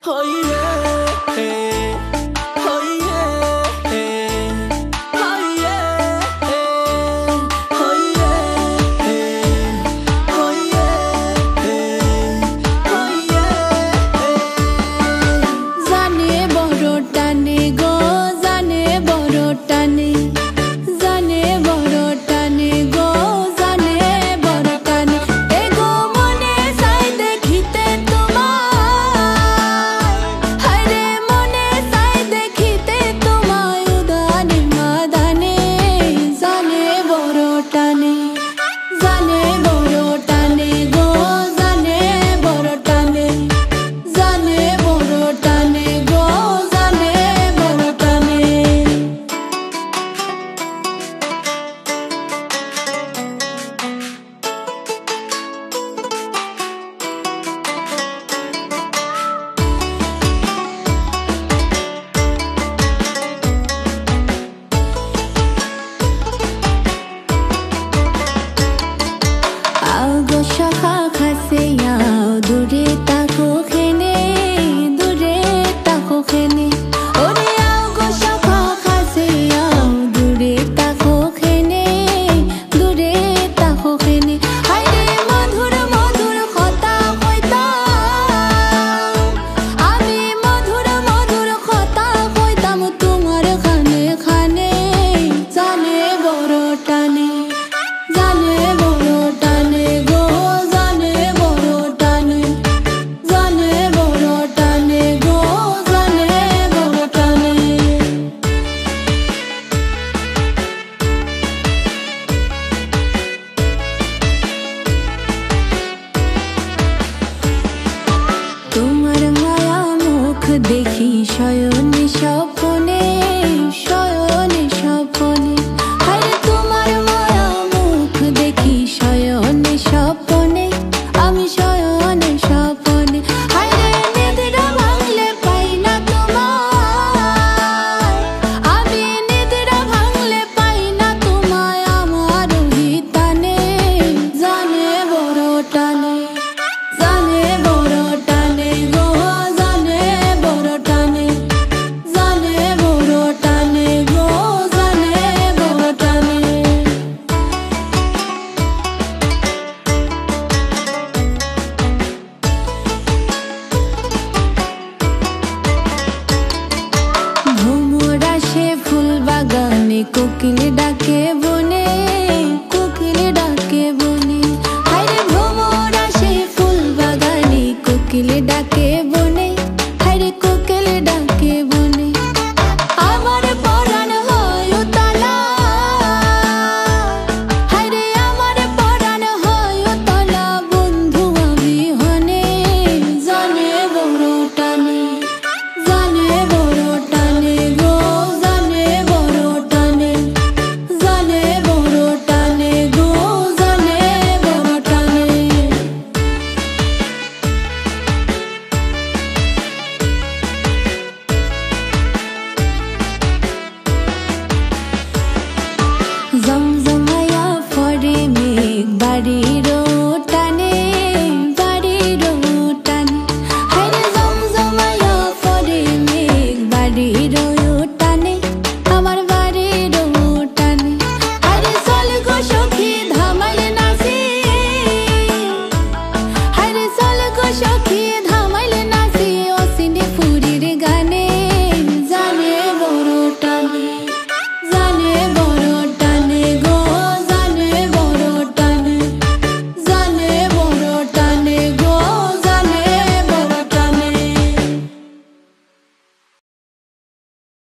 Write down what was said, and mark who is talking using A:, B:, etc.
A: Oh yeah, hey. Oh yeah, hey. Oh yeah, hey. Oh yeah, hey. Oh yeah, hey. Oh yeah, hey. Zane boro tane go, zane boro tane, zane boro tane go, zane boro tane. Ego mone sai dekhite tomar. Dure tako khene, dure tako khene. Ore ao go shakha khase ao, dure tako khene, dure tako khene. Haire madhur madhur khata khoita, ami madhur madhur khata khoitam tumar khane khane. Jane boro tane, jane boro tane go. দেখি শয়নে স্বপ্নে, শয়নে স্বপ্নে। হায় তোমার মায়া মুখ দেখি শয়নে স্বপ্নে, আমি শয়নে স্বপ্নে। হায় রে নিদ্রা ভাঙলে পাই না তোমায়, আমি নিদ্রা ভাঙলে পাই না তোমায়। আমার হিতানে জানে বড় টানে, জানে বড় টানে গো। কোকিল ডাকে।